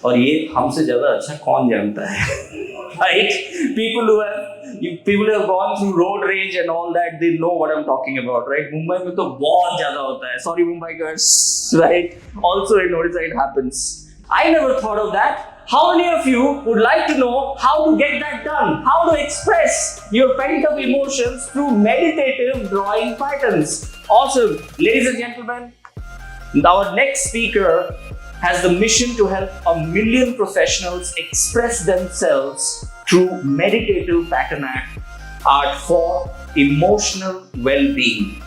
और ये हमसे ज़्यादा अच्छा कौन जानता है, right? People who have gone through road rage and all that, they know what I'm talking about, right? Mumbai में तो बहुत ज़्यादा होता है. Sorry, Mumbaikars, right? Also in Odisha it happens. I never thought of that. How many of you would like to know how to get that done? How to express your pent-up emotions through meditative drawing patterns? Awesome. Ladies and gentlemen, our next speaker has the mission to help 1 million professionals express themselves through meditative pattern art for emotional well-being.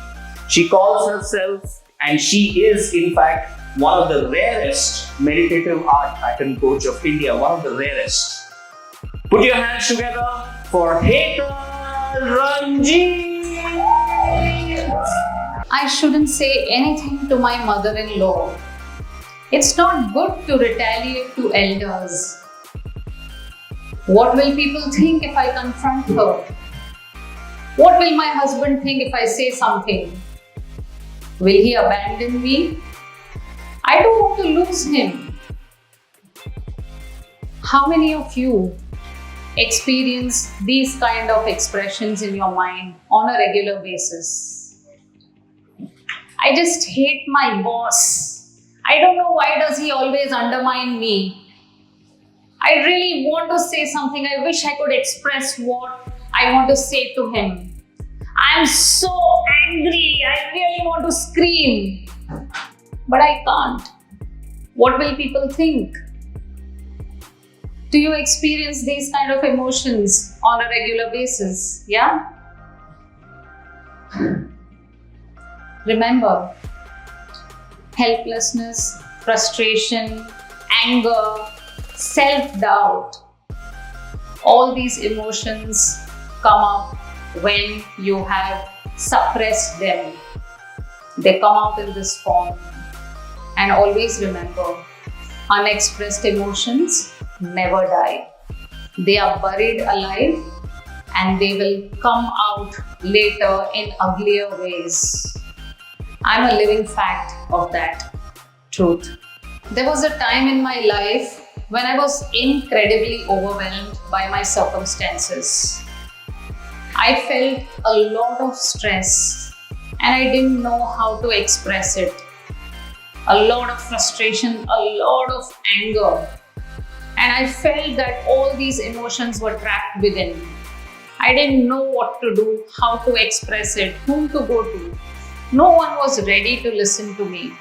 She calls herself, and she is in fact one of the rarest meditative art pattern coach of India, one of the rarest. Put your hands together for Hetal Renjit. I shouldn't say anything to my mother-in-law. It's not good to retaliate to elders. What will people think if I confront her? What will my husband think if I say something? Will he abandon me? I don't want to lose him. How many of you experience these kind of expressions in your mind on a regular basis? I just hate my boss. I don't know why does he always undermine me. I really want to say something. I wish I could express what I want to say to him. I'm so angry. I really want to scream. But I can't. What will people think? Do you experience these kind of emotions on a regular basis? Yeah? Remember, helplessness, frustration, anger, self-doubt, all these emotions come up when you have suppressed them. They come out in this form. And always remember, unexpressed emotions never die. They are buried alive and they will come out later in uglier ways. I'm a living fact of that truth. There was a time in my life when I was incredibly overwhelmed by my circumstances. I felt a lot of stress and I didn't know how to express it. A lot of frustration, a lot of anger. And I felt that all these emotions were trapped within. I didn't know what to do, how to express it, whom to go to. No one was ready to listen to me.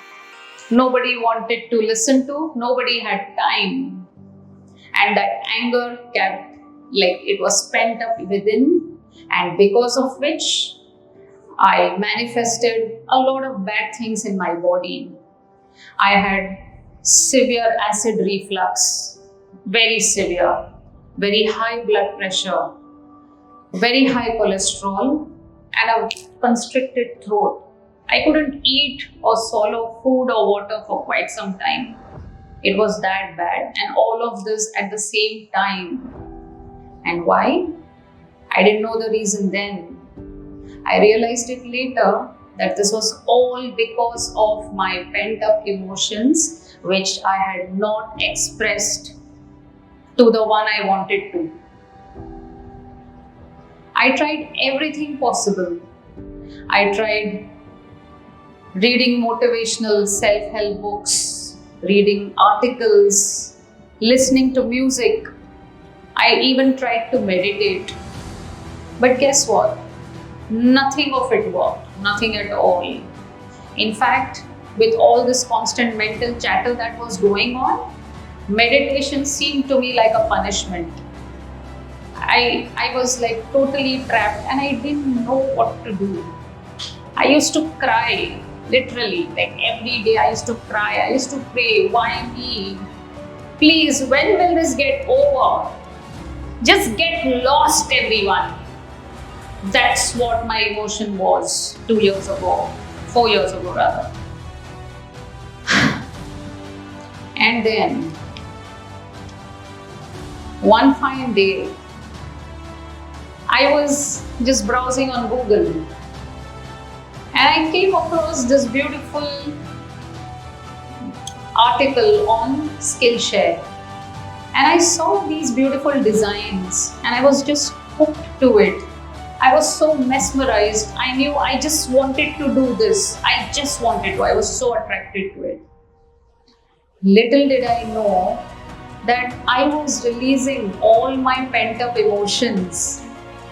Nobody wanted to listen to, nobody had time. And that anger kept, it was pent up within, and because of which I manifested a lot of bad things in my body. I had severe acid reflux, very severe, very high blood pressure, very high cholesterol, and a constricted throat. I couldn't eat or swallow food or water for quite some time. It was that bad, and all of this at the same time. And why? I didn't know the reason then. I realized it later that this was all because of my pent-up emotions which I had not expressed to the one I wanted to. I tried everything possible. I tried reading motivational self-help books, reading articles, listening to music. I even tried to meditate. But guess what? Nothing of it worked, nothing at all. In fact, with all this constant mental chatter that was going on, meditation seemed to me like a punishment. I was totally trapped and I didn't know what to do. I used to cry, literally, every day I used to cry. I used to pray, why me? Please, when will this get over? Just get lost, everyone. That's what my emotion was 2 years ago, 4 years ago rather. And then, one fine day, I was just browsing on Google and I came across this beautiful article on Skillshare. And I saw these beautiful designs and I was just hooked to it. I was so mesmerized. I knew I just wanted to do this. I just wanted to. I was so attracted to it. Little did I know that I was releasing all my pent up emotions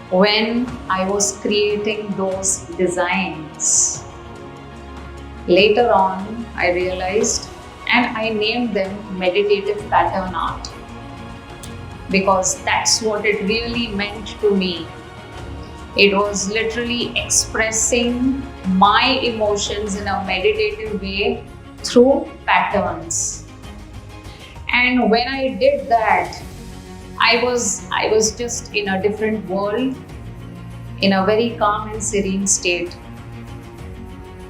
when I was creating those designs. Later on, I realized and I named them meditative pattern art because that's what it really meant to me. It was literally expressing my emotions in a meditative way through patterns. And when I did that, I was just in a different world, in a very calm and serene state.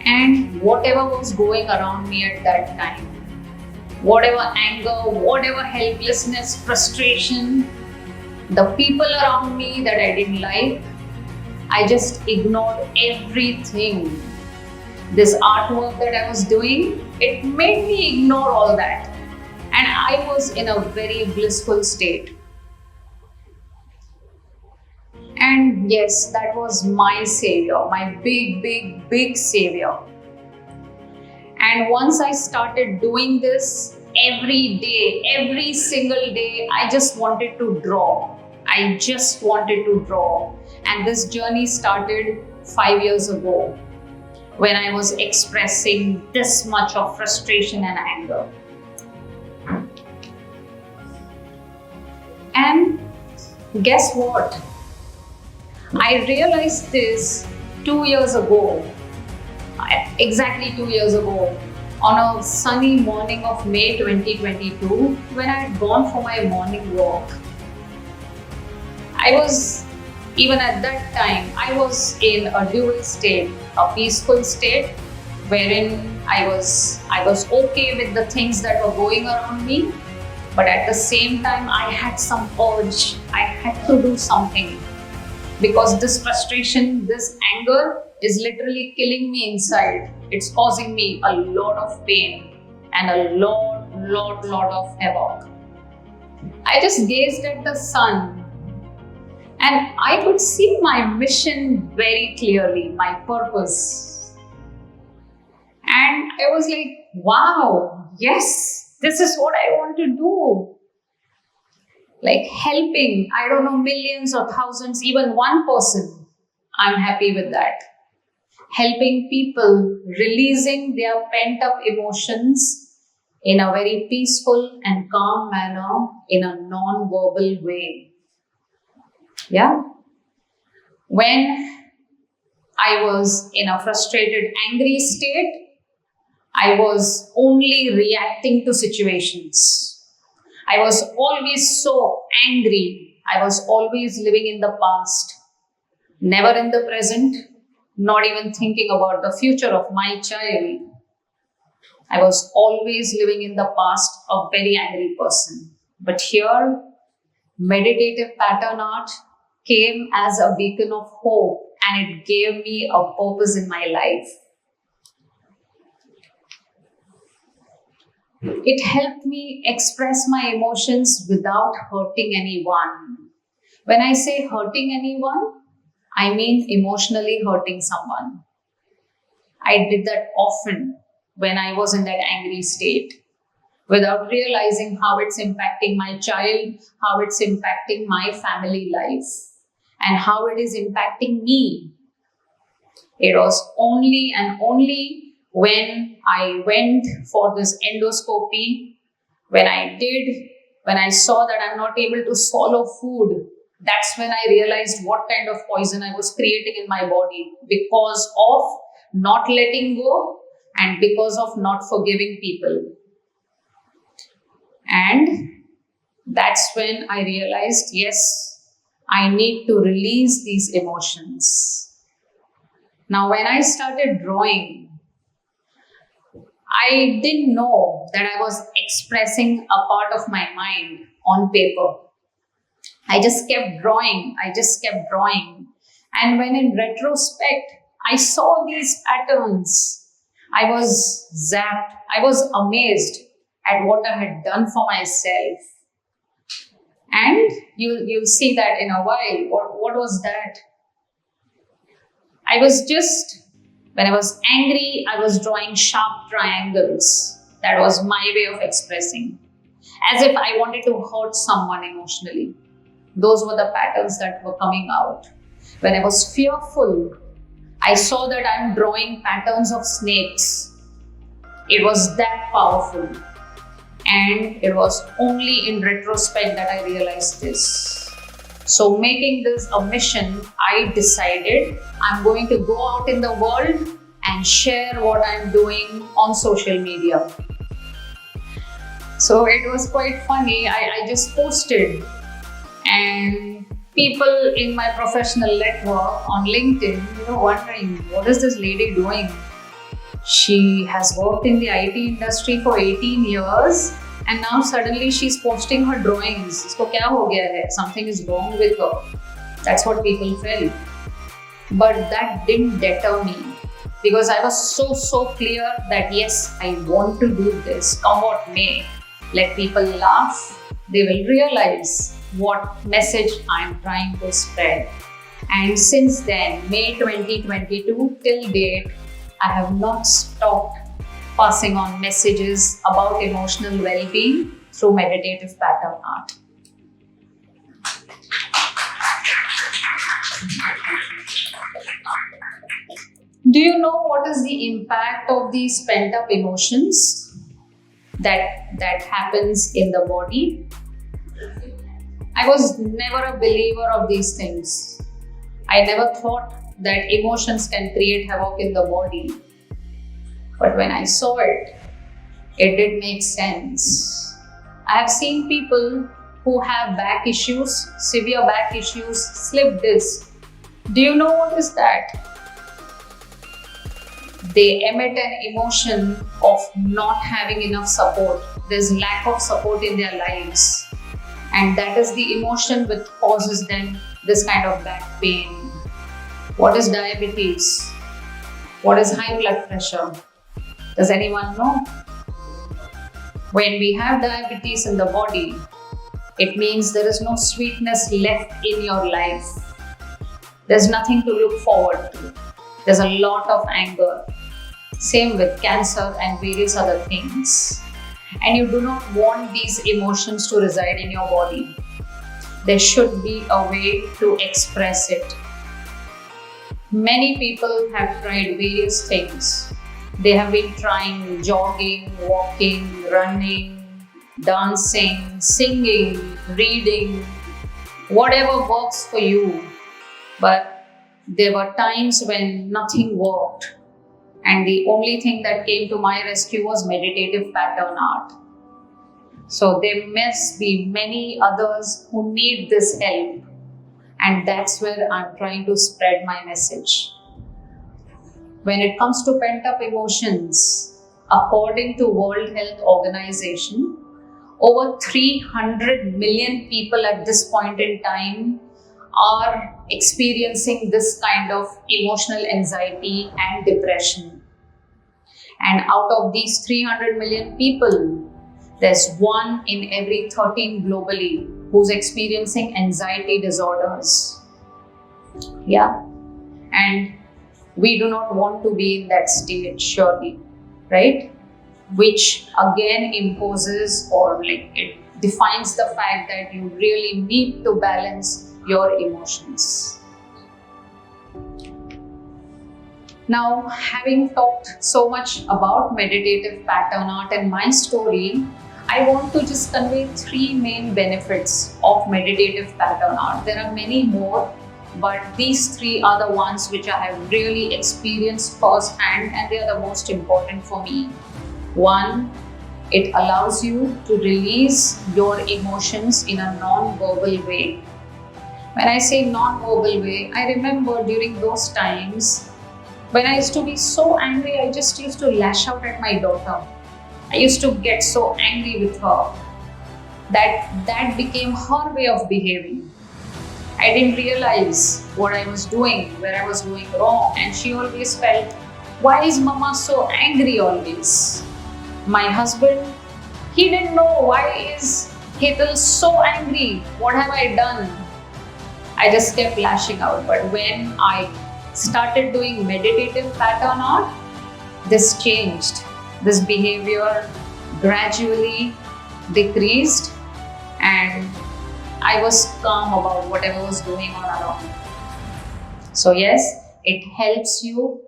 And whatever was going around me at that time, whatever anger, whatever helplessness, frustration, the people around me that I didn't like, I just ignored everything. This artwork that I was doing, it made me ignore all that. And I was in a very blissful state. And yes, that was my savior, my big savior. And once I started doing this every day, every single day, I just wanted to draw. I just wanted to draw. And this journey started 5 years ago when I was expressing this much of frustration and anger. And guess what? I realized this 2 years ago, exactly 2 years ago, on a sunny morning of May 2022, when I had gone for my morning walk. Even at that time, I was in a dual state, a peaceful state, wherein I was okay with the things that were going around me, but at the same time, I had some urge. I had to do something because this frustration, this anger is literally killing me inside. It's causing me a lot of pain and a lot of havoc. I just gazed at the sun and I could see my mission very clearly, my purpose. And I was like, wow, yes, this is what I want to do. Like helping, I don't know, millions or thousands, even one person, I'm happy with that. Helping people, releasing their pent up emotions in a very peaceful and calm manner, in a non-verbal way. Yeah. When I was in a frustrated, angry state, I was only reacting to situations. I was always so angry. I was always living in the past, never in the present, not even thinking about the future of my child. I was always living in the past, a very angry person. But here, meditative pattern art came as a beacon of hope and it gave me a purpose in my life. It helped me express my emotions without hurting anyone. When I say hurting anyone, I mean emotionally hurting someone. I did that often when I was in that angry state, without realizing how it's impacting my child, how it's impacting my family life, and how it is impacting me. It was only and only when I went for this endoscopy, when I saw that I'm not able to swallow food, that's when I realized what kind of poison I was creating in my body because of not letting go and because of not forgiving people. And that's when I realized, yes, I need to release these emotions. Now, when I started drawing, I didn't know that I was expressing a part of my mind on paper. I just kept drawing. And when in retrospect, I saw these patterns, I was zapped. I was amazed at what I had done for myself. And you'll see that in a while. What was that? When I was angry, I was drawing sharp triangles. That was my way of expressing, as if I wanted to hurt someone emotionally. Those were the patterns that were coming out. When I was fearful, I saw that I'm drawing patterns of snakes. It was that powerful. And it was only in retrospect that I realized this. So making this a mission, I decided I'm going to go out in the world and share what I'm doing on social media. So it was quite funny. I just posted, and people in my professional network on LinkedIn, wondering, what is this lady doing? She has worked in the IT industry for 18 years and now suddenly she's posting her drawings. Isko kya ho gaya hai? Something is wrong with her. That's what people felt. But that didn't deter me, because I was so clear that yes, I want to do this, come what may. Let people laugh. They will realize what message I'm trying to spread. And since then, May 2022 till date, I have not stopped passing on messages about emotional well-being through meditative pattern art. Do you know what is the impact of these pent-up emotions that happens in the body? I was never a believer of these things. I never thought that emotions can create havoc in the body. But when I saw it, it did make sense. I have seen people who have back issues, severe back issues, slip disc. Do you know what is that? They emit an emotion of not having enough support. There's lack of support in their lives. And that is the emotion which causes them this kind of back pain. What is diabetes? What is high blood pressure? Does anyone know? When we have diabetes in the body, it means there is no sweetness left in your life. There's nothing to look forward to. There's a lot of anger. Same with cancer and various other things. And you do not want these emotions to reside in your body. There should be a way to express it. Many people have tried various things. They have been trying jogging, walking, running, dancing, singing, reading, whatever works for you. But there were times when nothing worked. And the only thing that came to my rescue was meditative pattern art. So there must be many others who need this help. And that's where I'm trying to spread my message. When it comes to pent-up emotions, according to World Health Organization, over 300 million people at this point in time are experiencing this kind of emotional anxiety and depression. And out of these 300 million people, there's 1 in every 13 globally who's experiencing anxiety disorders. Yeah. And we do not want to be in that state, surely, right? Which again imposes or it defines the fact that you really need to balance your emotions. Now, having talked so much about meditative pattern art and my story, I want to just convey 3 main benefits of meditative pattern art. There are many more, but these 3 are the ones which I have really experienced firsthand, and they are the most important for me. 1, it allows you to release your emotions in a non-verbal way. When I say non-verbal way, I remember during those times when I used to be so angry, I just used to lash out at my daughter. I used to get so angry with her that became her way of behaving. I didn't realize what I was doing, where I was doing wrong, and she always felt, why is mama so angry always? My husband, he didn't know why is Hetal, so angry. What have I done? I just kept lashing out. But when I started doing meditative pattern art, this changed. This behavior gradually decreased, and I was calm about whatever was going on around. So yes, it helps you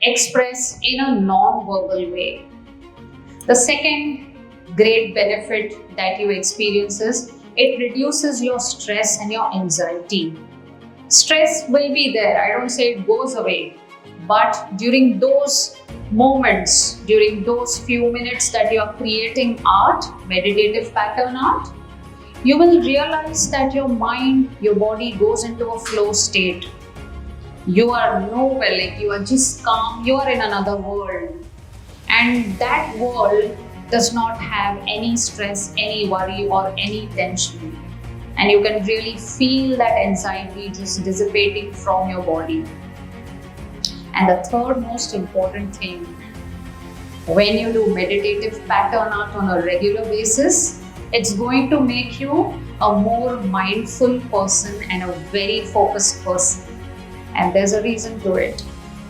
express in a non-verbal way. The second great benefit that you experience is it reduces your stress and your anxiety. Stress will be there. I don't say it goes away. But during those moments, during those few minutes that you are creating art, meditative pattern art, you will realize that your mind, your body goes into a flow state. You are nowhere, like you are just calm, you are in another world. And that world does not have any stress, any worry, or any tension. And you can really feel that anxiety just dissipating from your body. And the third most important thing, when you do meditative pattern art on a regular basis, it's going to make you a more mindful person and a very focused person. And there's a reason to it.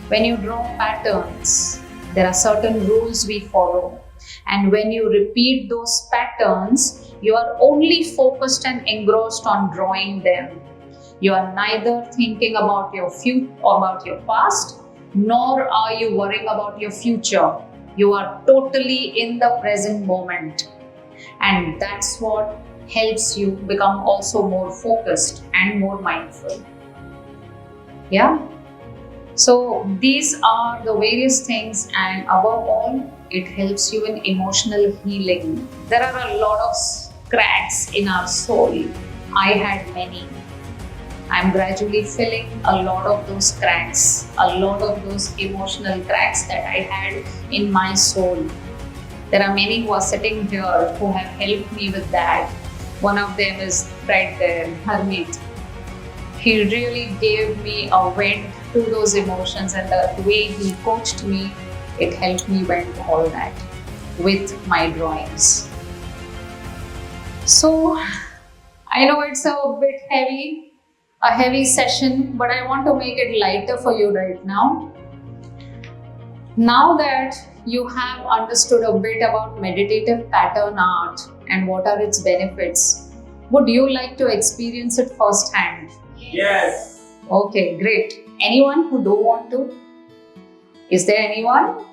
When you draw patterns, there are certain rules we follow. And when you repeat those patterns, you are only focused and engrossed on drawing them. You are neither thinking about your future or about your past, nor are you worrying about your future. You are totally in the present moment. And that's what helps you become also more focused and more mindful. Yeah? So these are the various things, and above all, it helps you in emotional healing. There are a lot of cracks in our soul. I had many. I'm gradually filling a lot of those cracks, a lot of those emotional cracks that I had in my soul. There are many who are sitting here who have helped me with that. One of them is right there, Harmeet. He really gave me a vent to those emotions, and the way he coached me, it helped me vent all that with my drawings. So, I know it's a bit heavy, a heavy session, but I want to make it lighter for you right now. Now that you have understood a bit about meditative pattern art and what are its benefits, would you like to experience it firsthand? Yes. Okay, great. Anyone who don't want to? Is there anyone?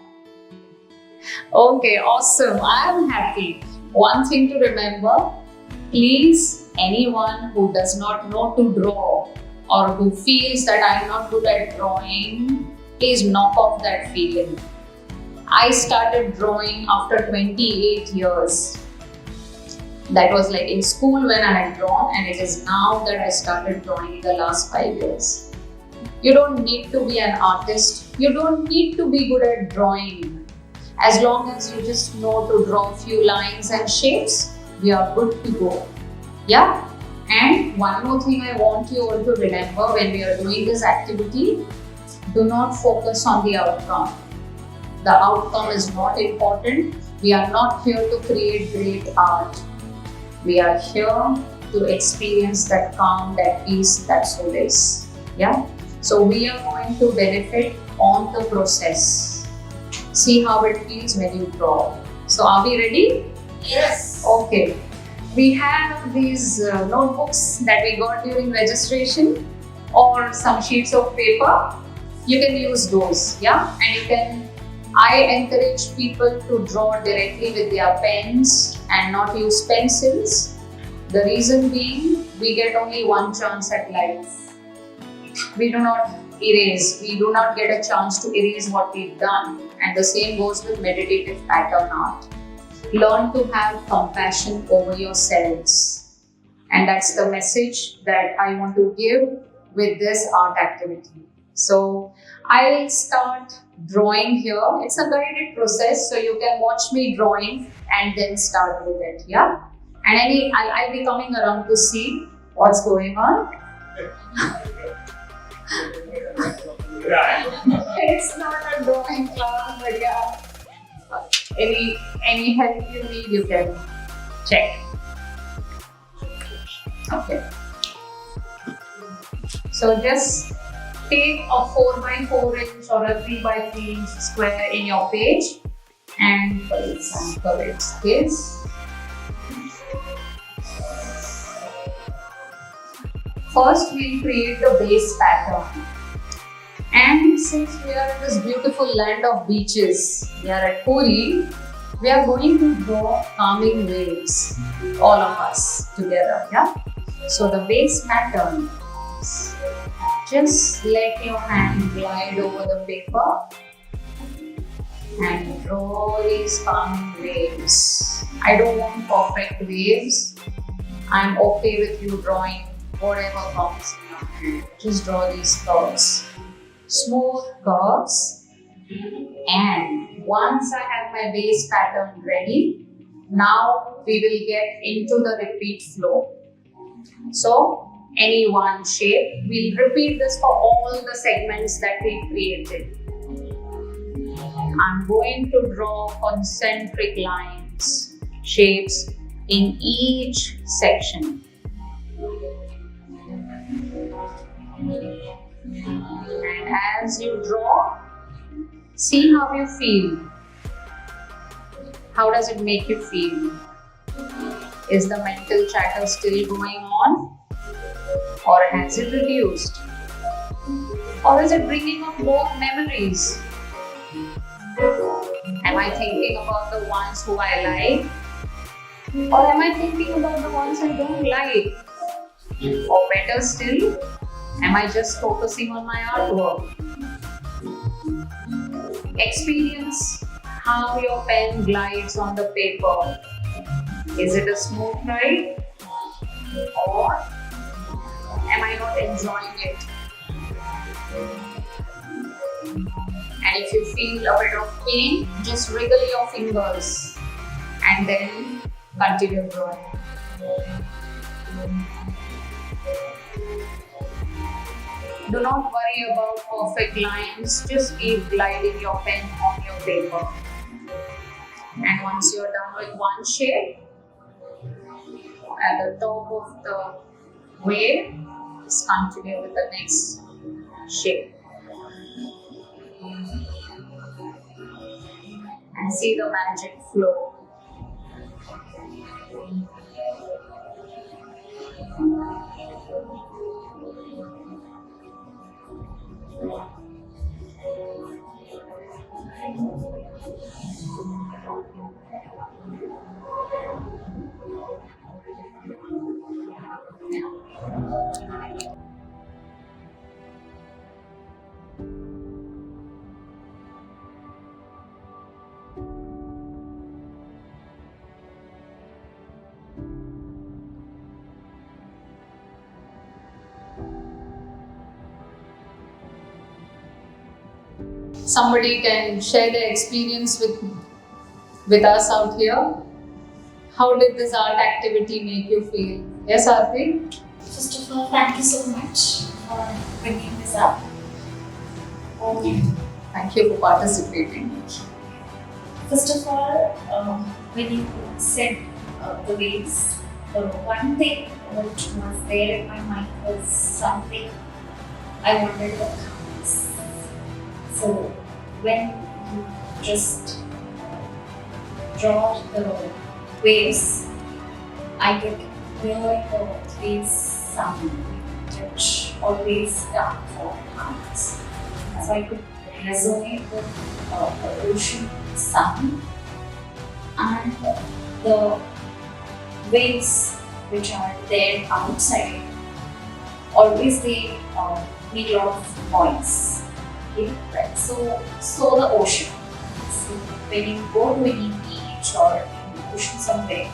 Okay, awesome. I am happy. One thing to remember, please, anyone who does not know to draw or who feels that I am not good at drawing, please knock off that feeling. I started drawing after 28 years. That was like in school when I had drawn, and it is now that I started drawing in the last 5 years. You don't need to be an artist. You don't need to be good at drawing. As long as you just know to draw a few lines and shapes, we are good to go. Yeah? And one more thing I want you all to remember when we are doing this activity, do not focus on the outcome. The outcome is not important. We are not here to create great art. We are here to experience that calm, that peace, that solace. Yeah? So we are going to benefit on the process. See how it feels when you draw. So are we ready? Yes. Okay. We have these notebooks that we got during registration, or some sheets of paper. You can use those, yeah? And I encourage people to draw directly with their pens and not use pencils. The reason being, we get only one chance at life. We do not erase. We do not get a chance to erase what we've done. And the same goes with meditative pattern art. Learn to have compassion over yourselves. And that's the message that I want to give with this art activity. So I'll start drawing here. It's a guided process, so you can watch me drawing and then start with it, yeah? And I'll be coming around to see what's going on. It's not a drawing class, but yeah. Any help you need, you can check. Okay. So just take a 4x4 inch or a 3x3 inch square in your page, and for example, it's this. First, we'll create the base pattern. And since we are in this beautiful land of beaches, we are at Puri, we are going to draw calming waves, all of us together, yeah? So the base pattern, just let your hand glide over the paper and draw these calming waves. I don't want perfect waves. I'm okay with you drawing whatever comes in your hand. Just draw these curves. Smooth curves. And once I have my base pattern ready, now we will get into the repeat flow. So, any one shape, we'll repeat this for all the segments that we created. I'm going to draw concentric lines, shapes in each section. And as you draw, see how you feel. How does it make you feel? Is the mental chatter still going on? Or has it reduced? Or is it bringing up more memories? Am I thinking about the ones who I like? Or am I thinking about the ones I don't like? Or better still, am I just focusing on my artwork? Experience how your pen glides on the paper. Is it a smooth ride? Or am I not enjoying it? And if you feel a bit of pain, just wriggle your fingers and then continue drawing. Do not worry about perfect lines, just keep gliding your pen on your paper. And once you're done with one shape, at the top of the wave, just continue with the next shape. And see the magic flow. Somebody can share their experience with us out here. How did this art activity make you feel? Yes, Aarti? First of all, thank you so much for bringing this up. Thank you for participating. First of all, when you said the waves, the one thing which was there in my mind was something I wanted to accomplish. So when you just draw the waves, I could hear the waves sound, which always done for hearts. So I could resonate with the ocean sound and the waves which are there outside. Always they make a lot of noise. Okay? Right. So the ocean. So when you go to any beach or in the ocean somewhere,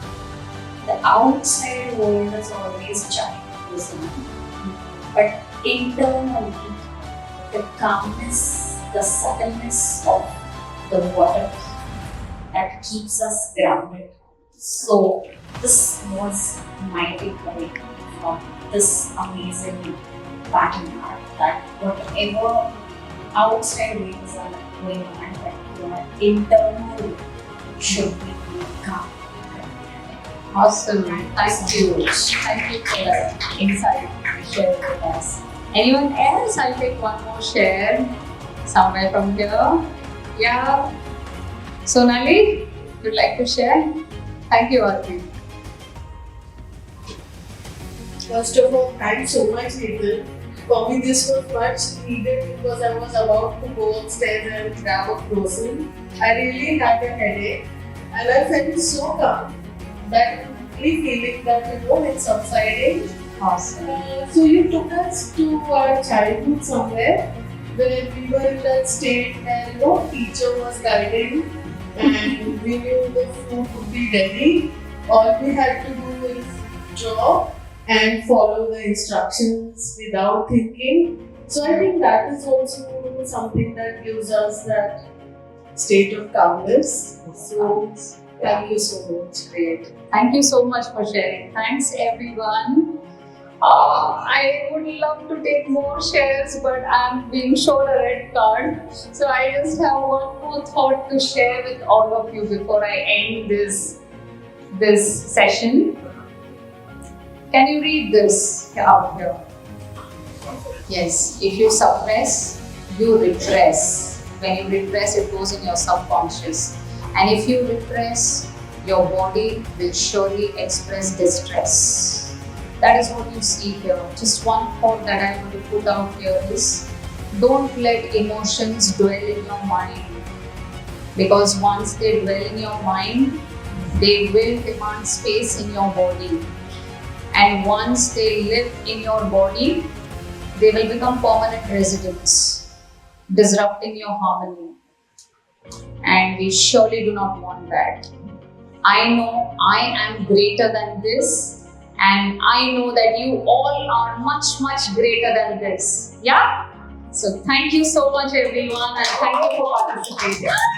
the outside world is always giant, but internally, the calmness, the subtleness of the water that keeps us grounded. So this was my takeaway from this amazing pattern art, that whatever outside waves are going on, that your internal should be calm. Awesome. Thank you. Thank you for that insight you shared with us. Anyone else? I'll take one more share somewhere from here. Yeah. Sonali, you'd like to share? Thank you, Arti. First of all, thanks so much, Hetal. For me, this was much needed because I was about to go upstairs and grab a croissant. I really had a headache and I felt so calm that really feeling that it's subsiding. Awesome. So you took us to our childhood somewhere where we were in that state where teacher was guiding and we knew the food would be ready. All we had to do is draw and follow the instructions without thinking. So I think that is also something that gives us that state of calmness. So thank you so much. Great. Thank you so much for sharing. Thanks, everyone. I would love to take more shares, but I'm being shown a red card. So I just have one more thought to share with all of you before I end this session. Can you read this out here? Yes. If you suppress, you repress. When you repress, it goes in your subconscious. And if you repress, your body will surely express distress. That is what you see here. Just one thought that I want to put out here is, don't let emotions dwell in your mind. Because once they dwell in your mind, they will demand space in your body. And once they live in your body, they will become permanent residents, disrupting your harmony. And we surely do not want that. I know I am greater than this, and I know that you all are much, much greater than this. Yeah? So thank you so much, everyone, and thank you for participating.